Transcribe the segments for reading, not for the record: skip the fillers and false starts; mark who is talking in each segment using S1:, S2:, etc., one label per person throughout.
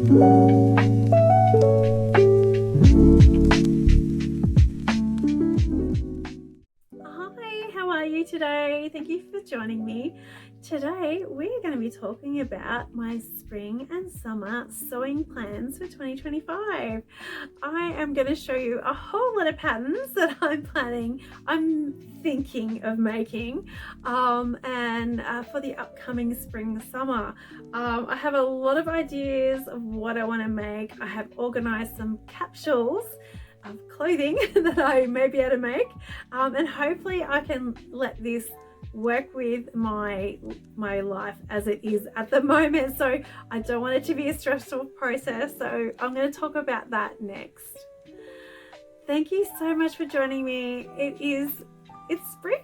S1: Hi, how are you today? Thank you for joining me. Today we're going to be talking about my spring and summer sewing plans for 2025. I am going to show you a whole lot of patterns that I'm thinking of making for the upcoming spring summer. I have a lot of ideas of what I want to make. I have organized some capsules of clothing that I may be able to make, and hopefully I can let this work with my life as it is at the moment. So I don't want it to be a stressful process, so I'm going to talk about that next. Thank you so much for joining me. It's spring.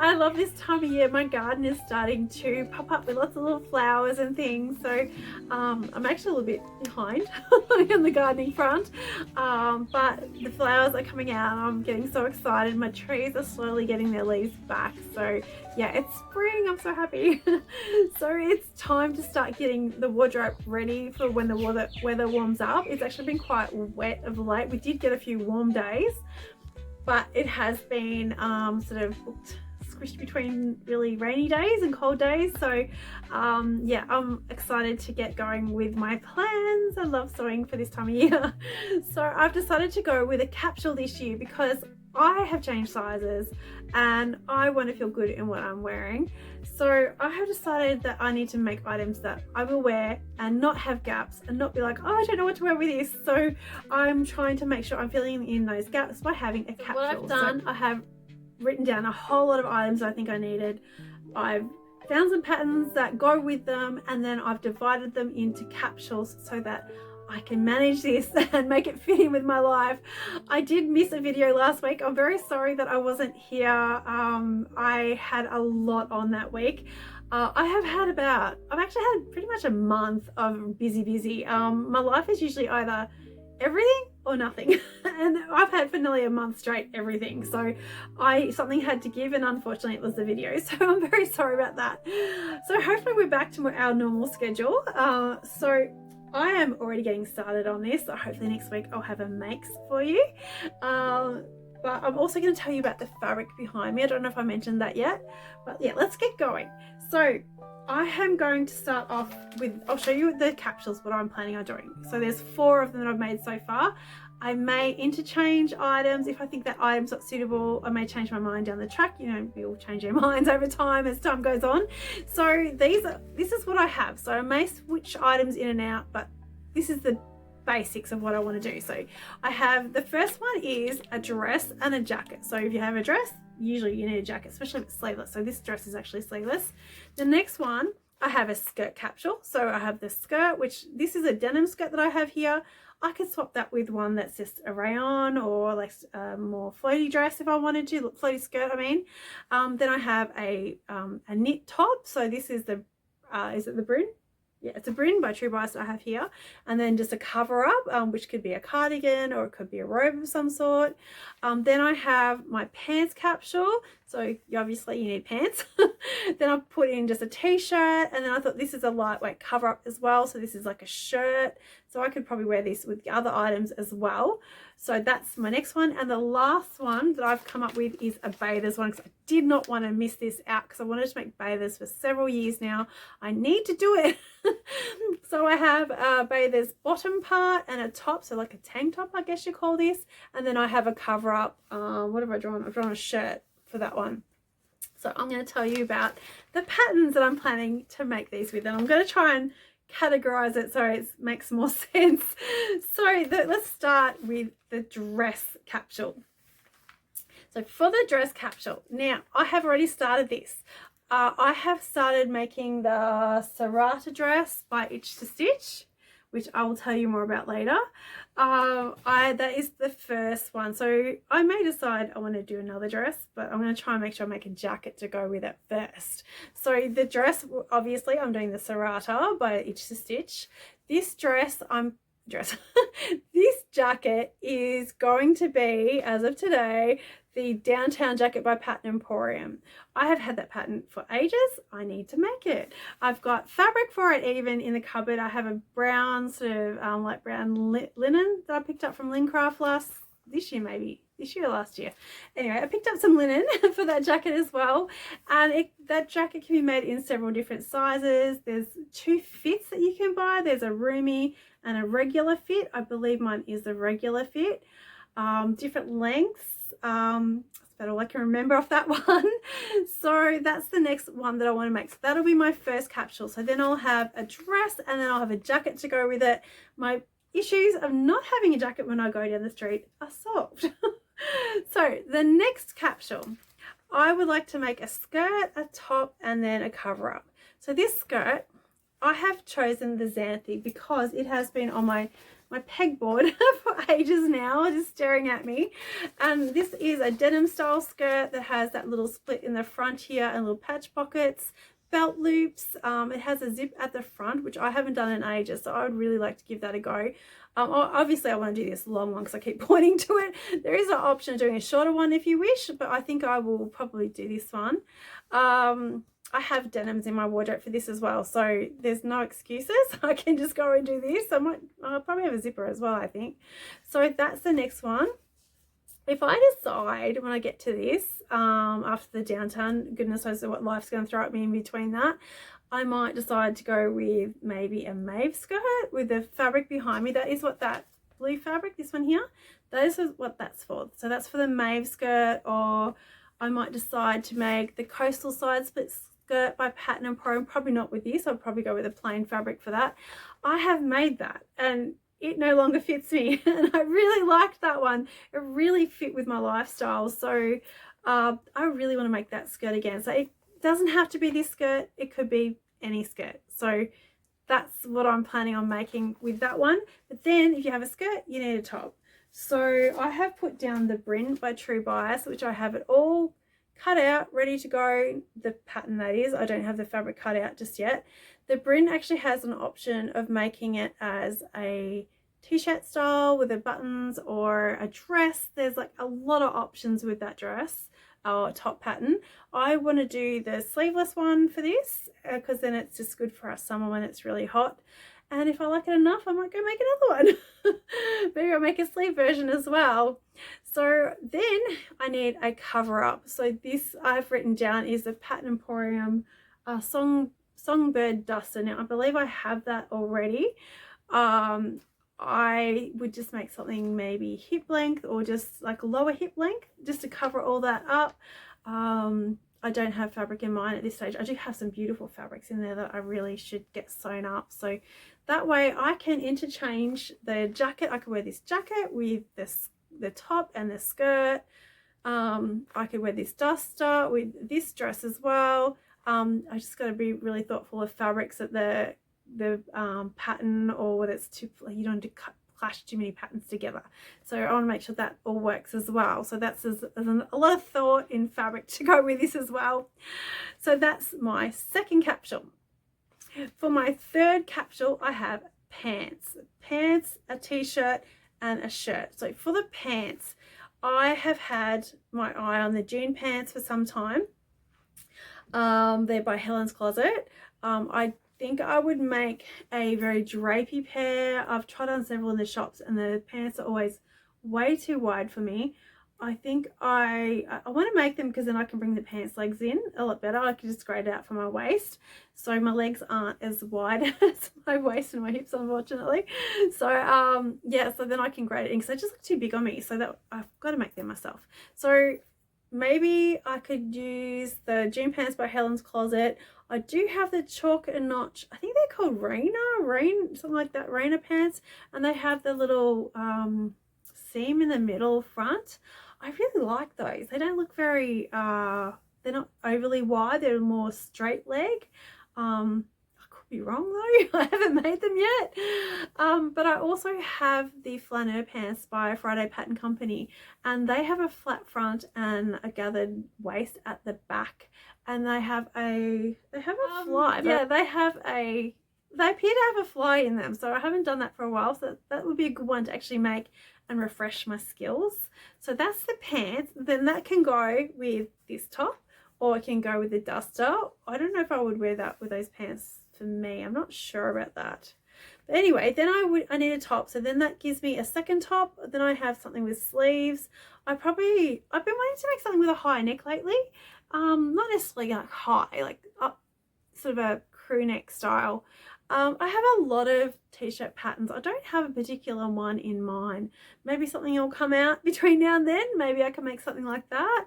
S1: I love this time of year. My garden is starting to pop up with lots of little flowers and things, so I'm actually a little bit behind on the gardening front, but the flowers are coming out and I'm getting so excited. My trees are slowly getting their leaves back, so yeah, it's spring. I'm so happy. So it's time to start getting the wardrobe ready for when the weather warms up. It's actually been quite wet of late. We did get a few warm days, but it has been sort of squished between really rainy days and cold days. So yeah, I'm excited to get going with my plans. I love sewing for this time of year. So I've decided to go with a capsule this year because I have changed sizes and I want to feel good in what I'm wearing. So I have decided that I need to make items that I will wear and not have gaps and not be like, oh, I don't know what to wear with this. So I'm trying to make sure I'm filling in those gaps by having a capsule. What I've done, I have written down a whole lot of items I think I needed. I've found some patterns that go with them, and then I've divided them into capsules so that I can manage this and make it fit in with my life. I did miss a video last week. I'm very sorry that I wasn't here. I had a lot on that week. I've actually had pretty much a month of busy. My life is usually either everything or nothing, and I've had for nearly a month straight everything. So something had to give, and unfortunately it was the video. So I'm very sorry about that. So hopefully we're back to our normal schedule. So I am already getting started on this. So hopefully next week I'll have a makes for you. But I'm also going to tell you about the fabric behind me. I don't know if I mentioned that yet, but yeah, let's get going. So I am going to start off with, I'll show you the capsules, what I'm planning on doing. So there's 4 of them that I've made so far. I may interchange items. If I think that item's not suitable, I may change my mind down the track. You know, we all change our minds over time as time goes on. So this is what I have. So I may switch items in and out, but this is the basics of what I want to do. So I have, the first one is a dress and a jacket. So if you have a dress, usually you need a jacket, especially if it's sleeveless. So this dress is actually sleeveless. The next one, I have a skirt capsule. So I have the skirt, which this is a denim skirt that I have here. I could swap that with one that's just a rayon or like a more floaty dress if I wanted to, floaty skirt I mean. Then I have a knit top. So this is the, is it the Bryn? Yeah, it's a Bryn by True Bias that I have here, and then just a cover up, which could be a cardigan or it could be a robe of some sort. Then I have my pants capsule, so obviously you need pants. Then I put in just a t-shirt, and then I thought this is a lightweight cover up as well, so this is like a shirt, so I could probably wear this with the other items as well. So that's my next one. And the last one that I've come up with is a bathers one, because I did not want to miss this out because I wanted to make bathers for several years now. I need to do it. So I have a bathers bottom part and a top, so like a tank top I guess you call this, and then I have a cover up. What have I drawn? I've drawn a shirt for that one. So I'm going to tell you about the patterns that I'm planning to make these with, and I'm going to try and categorize it so it makes more sense. So let's start with the dress capsule. So for the dress capsule, now I have already started this. I have started making the serrata dress by Itch to Stitch, which I will tell you more about later. That is the first one. So I may decide I want to do another dress, but I'm going to try and make sure I make a jacket to go with it first. So the dress, obviously I'm doing the serrata by Itch to Stitch. This dress, this jacket is going to be, as of today, the Downtown jacket by Pattern Emporium. I have had that pattern for ages. I need to make it. I've got fabric for it even in the cupboard. I have a brown sort of like brown linen that I picked up from Lincraft this year, maybe this year or last year. Anyway, I picked up some linen for that jacket as well, and that jacket can be made in several different sizes. There's 2 fits that you can buy. There's a roomy and a regular fit. I believe mine is the regular fit. Different lengths. That's about all I can remember off that one. So that's the next one that I want to make. So that'll be my first capsule. So then I'll have a dress, and then I'll have a jacket to go with it. My issues of not having a jacket when I go down the street are solved. So the next capsule, I would like to make a skirt, a top, and then a cover up. So this skirt, I have chosen the Xanthi because it has been on my pegboard for ages now, just staring at me. And this is a denim style skirt that has that little split in the front here and little patch pockets, belt loops. It has a zip at the front, which I haven't done in ages, so I would really like to give that a go. Obviously I want to do this long one because I keep pointing to it. There is an option of doing a shorter one if you wish, but I think I will probably do this one. I have denims in my wardrobe for this as well, so there's no excuses. I can just go and do this. I'll probably have a zipper as well, I think. So that's the next one. If I decide when I get to this, after the downtown, goodness knows what life's going to throw at me in between that, I might decide to go with maybe a Maeve skirt with the fabric behind me. That is what that blue fabric, this one here, that is what that's for. So that's for the Maeve skirt, or I might decide to make the coastal side split skirt by Pattern Emporium. Probably not with this. I'll probably go with a plain fabric for that. I have made that and it no longer fits me, and I really liked that one. It really fit with my lifestyle, so I really want to make that skirt again. So it doesn't have to be this skirt, it could be any skirt. So that's what I'm planning on making with that one. But then if you have a skirt, you need a top. So I have put down the Bryn by True Bias, which I have it all cut out, ready to go. The pattern, that is. I don't have the fabric cut out just yet. The Bryn actually has an option of making it as a t-shirt style with the buttons, or a dress. There's like a lot of options with that dress or top pattern. I want to do the sleeveless one for this because then it's just good for our summer when it's really hot. And if I like it enough, I might go make another one. Maybe I'll make a sleeve version as well. So then I need a cover up. So this I've written down is a Pattern Emporium Songbird Duster. Now I believe I have that already. I would just make something maybe hip length, or just like lower hip length, just to cover all that up. I don't have fabric in mine at this stage. I do have some beautiful fabrics in there that I really should get sewn up, so that way I can interchange the jacket. I could wear this jacket with the top and the skirt. I could wear this duster with this dress as well. I just got to be really thoughtful of fabrics that the pattern, or whether it's too, you don't want to clash too many patterns together. So I want to make sure that all works as well. So that's a lot of thought in fabric to go with this as well. So that's my second capsule. For my third capsule, I have pants, a t-shirt and a shirt. So for the pants, I have had my eye on the June pants for some time. They're by Helen's Closet. I think I would make a very drapey pair. I've tried on several in the shops and the pants are always way too wide for me. I think I want to make them because then I can bring the pants legs in a lot better. I can just grade it out from my waist, so my legs aren't as wide as my waist and my hips, unfortunately. So yeah, so then I can grade it in because they just look too big on me, so that I've got to make them myself. So maybe I could use the June pants by Helen's Closet. I do have the chalk and notch, I think they're called Rain, something like that, Rainer pants, and they have the little seam in the middle front. I really like those. They don't look very they're not overly wide, they're more straight leg. I could be wrong though, I haven't made them yet. But I also have the flaneur pants by Friday Pattern Company, and they have a flat front and a gathered waist at the back, and they have a fly. Yeah, they appear to have a fly in them, so I haven't done that for a while, so that would be a good one to actually make and refresh my skills. So that's the pants. Then that can go with this top, or it can go with the duster. I don't know if I would wear that with those pants for me. I'm not sure about that. But anyway, then I need a top. So then that gives me a second top. Then I have something with sleeves. I've been wanting to make something with a high neck lately. Not necessarily like high, like up, sort of a crew neck style. I have a lot of t-shirt patterns. I don't have a particular one in mind. Maybe something will come out between now and then. Maybe I can make something like that.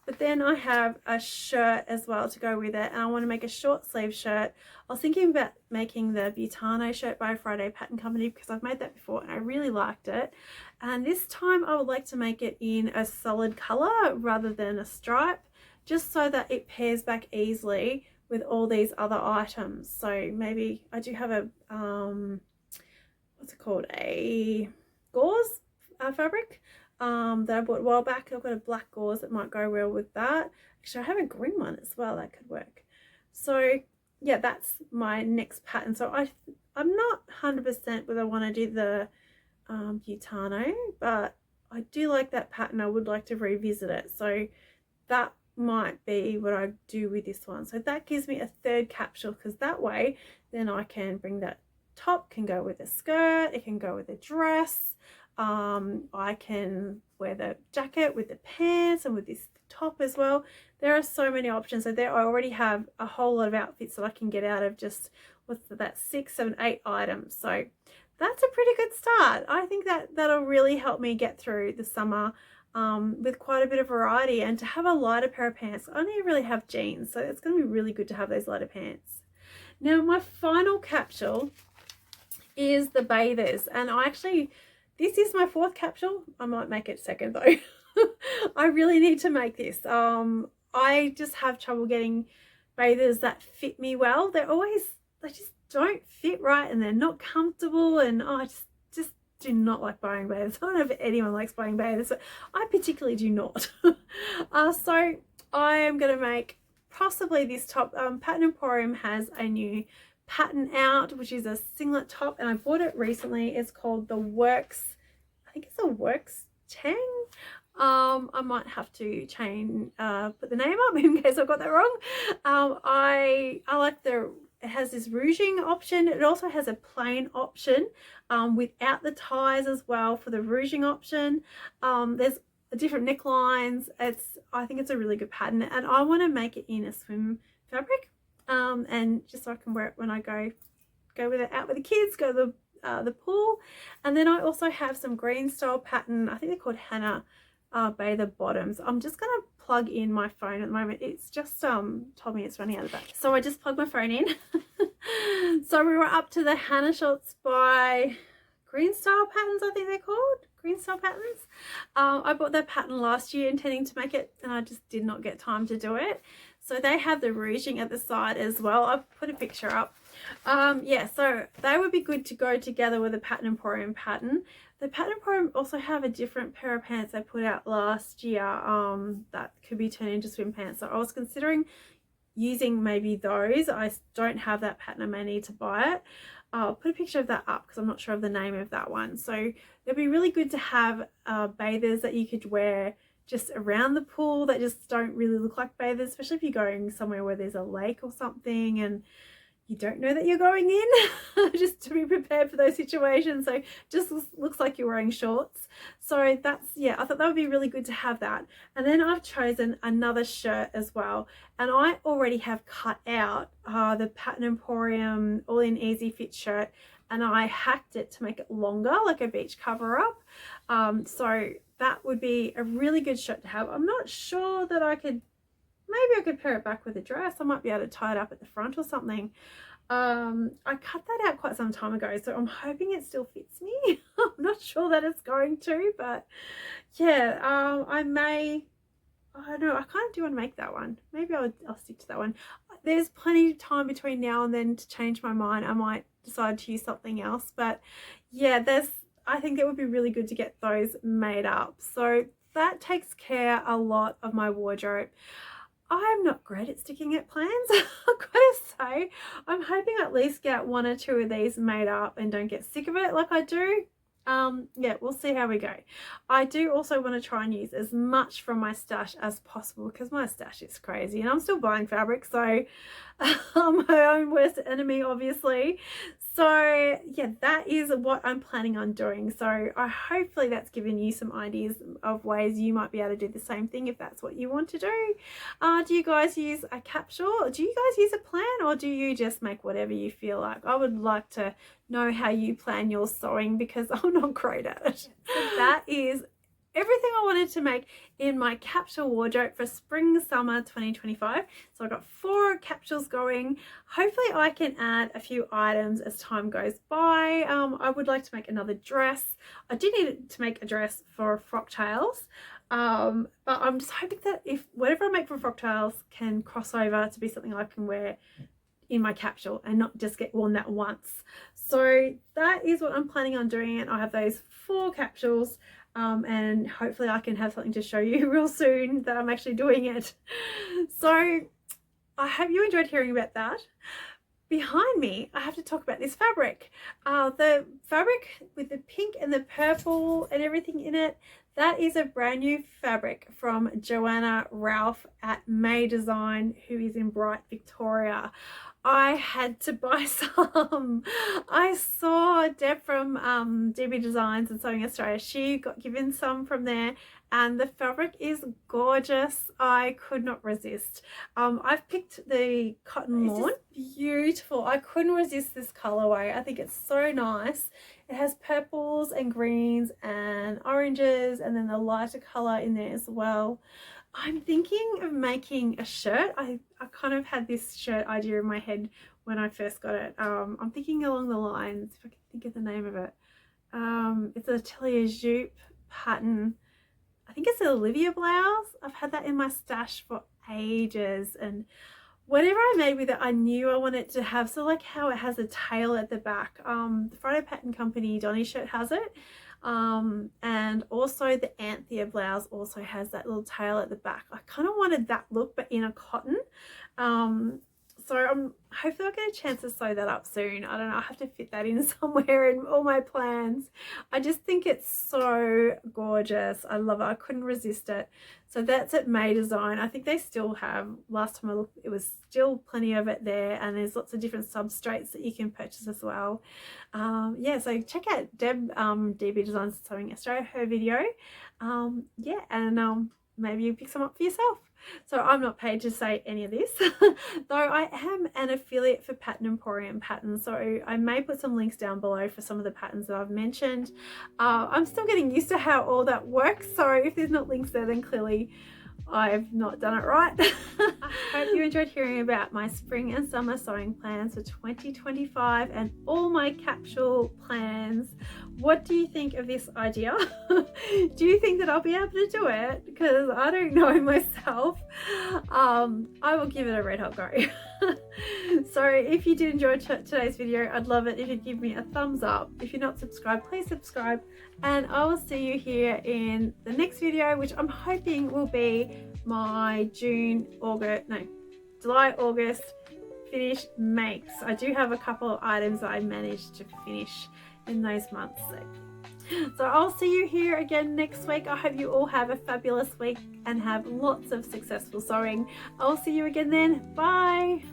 S1: But then I have a shirt as well to go with it, and I want to make a short sleeve shirt. I was thinking about making the Butano shirt by Friday Pattern Company because I've made that before and I really liked it. And this time I would like to make it in a solid color rather than a stripe, just so that it pairs back easily with all these other items. So maybe I do have a what's it called, a gauze fabric that I bought a while back. I've got a black gauze that might go well with that. Actually, I have a green one as well that could work. So yeah, that's my next pattern. So I'm not 100% whether I want to do the Butano, but I do like that pattern. I would like to revisit it. So that might be what I do with this one. So that gives me a third capsule, because that way then I can bring that top, can go with a skirt, it can go with a dress. I can wear the jacket with the pants and with this top as well. There are so many options. So there I already have a whole lot of outfits that I can get out of just what's that, 6, 7, 8 items. So that's a pretty good start. I think that'll really help me get through the summer with quite a bit of variety, and to have a lighter pair of pants. I only really have jeans, so it's going to be really good to have those lighter pants. Now my final capsule is the bathers, and this is my 4th capsule. I might make it 2nd though. I really need to make this. I just have trouble getting bathers that fit me well. They just don't fit right, and they're not comfortable, and I just do not like buying bathers. I don't know if anyone likes buying bathers, but I particularly do not. So I am going to make possibly this top. Pattern Emporium has a new pattern out, which is a singlet top, and I bought it recently. It's called the Works, I think it's a Works Tang. I might have to put the name up in case I've got that wrong. I like it has this ruching option. It also has a plain option without the ties as well for the ruching option. There's different necklines. I think it's a really good pattern, and I want to make it in a swim fabric, and just so I can wear it when I go with it out with the kids, go to the pool. And then I also have some green style pattern. I think they're called Hannah bather bottoms. I'm just gonna plug in my phone at the moment. It's just told me it's running out of battery, so I just plugged my phone in. So we were up to the Hannah Shots by Green Style Patterns, I think they're called Green Style Patterns. I bought that pattern last year intending to make it, and I just did not get time to do it. So they have the ruching at the side as well. I've put a picture up. Yeah, so they would be good to go together with a Pattern Emporium pattern. The Pattern Emporium also have a different pair of pants they put out last year that could be turned into swim pants. So I was considering using maybe those. I don't have that pattern. I may need to buy it. I'll put a picture of that up because I'm not sure of the name of that one. So it'd be really good to have bathers that you could wear just around the pool that just don't really look like bathers, especially if you're going somewhere where there's a lake or something and you don't know that you're going in. Just to be prepared for those situations. So just looks like you're wearing shorts. So that's, yeah, I thought that would be really good to have that. And then I've chosen another shirt as well, and I already have cut out the Pattern Emporium All In Easy Fit shirt, and I hacked it to make it longer, like a beach cover up. So that would be a really good shirt to have. I'm not sure that maybe I could pair it back with a dress. I might be able to tie it up at the front or something. I cut that out quite some time ago, so I'm hoping it still fits me. I'm not sure that it's going to, but yeah, I don't know, I kind of do want to make that one. Maybe I'll stick to that one. There's plenty of time between now and then to change my mind. I might decide to use something else, but yeah, I think it would be really good to get those made up. So that takes care a lot of my wardrobe. I'm not great at sticking at plans, I've got to say. I'm hoping at least get 1 or 2 of these made up and don't get sick of it like I do. Yeah, we'll see how we go. I do also want to try and use as much from my stash as possible because my stash is crazy and I'm still buying fabric, so I'm my own worst enemy, obviously. So yeah, that is what I'm planning on doing. So hopefully that's given you some ideas of ways you might be able to do the same thing if that's what you want to do. Do you guys use a capsule? Do you guys use a plan, or do you just make whatever you feel like? I would like to know how you plan your sewing because I'm not great at it. So that is everything I wanted to make in my capsule wardrobe for spring summer 2025. So I've got 4 capsules going. Hopefully I can add a few items as time goes by. I would like to make another dress. I do need to make a dress for frock tails, but I'm just hoping that if whatever I make for frock tails can cross over to be something I can wear in my capsule and not just get worn that once. So that is what I'm planning on doing, and I have those 4 capsules, and hopefully I can have something to show you real soon that I'm actually doing it. So I hope you enjoyed hearing about that. Behind me, I have to talk about this fabric. The fabric with the pink and the purple and everything in it, that is a brand new fabric from Johanna Ralph at Maaidesign, who is in Bright, Victoria. I had to buy some. I saw Deb from DB Designs and Sewing Australia. She got given some from there, and the fabric is gorgeous. I could not resist. I've picked the cotton lawn. It's beautiful. I couldn't resist this colorway. I think it's so nice. It has purples and greens and oranges, and then the lighter color in there as well. I'm thinking of making a shirt. I kind of had this shirt idea in my head when I first got it. I'm thinking along the lines, if I can think of the name of it. It's an Atelier Jupe pattern. I think it's an Olivia blouse. I've had that in my stash for ages, and whatever I made with it, I knew I wanted to have. So like how it has a tail at the back. The Friday Pattern Company Donny shirt has it. And also the Anthea blouse also has that little tail at the back. I kind of wanted that look but in a cotton. So hopefully I'll get a chance to sew that up soon. I don't know, I have to fit that in somewhere in all my plans. I just think it's so gorgeous. I love it. I couldn't resist it. So that's at Maaidesign. I think they still have, last time I looked, it was still plenty of it there, and there's lots of different substrates that you can purchase as well. Yeah, so check out Deb, DB Designs Sewing Australia, her video. Yeah, and maybe you pick some up for yourself. So I'm not paid to say any of this, though I am an affiliate for Pattern Emporium patterns, so I may put some links down below for some of the patterns that I've mentioned. I'm still getting used to how all that works, so if there's not links there, then clearly I've not done it right. I hope you enjoyed hearing about my spring and summer sewing plans for 2025 and all my capsule plans. What do you think of this idea? Do you think that I'll be able to do it? Because I don't know myself. I will give it a red hot go. So if you did enjoy today's video, I'd love it if you'd give me a thumbs up. If you're not subscribed, please subscribe, and I will see you here in the next video, which I'm hoping will be my July, August finish makes. I do have a couple of items that I managed to finish in those months. So I'll see you here again next week. I hope you all have a fabulous week and have lots of successful sewing. I'll see you again then. Bye.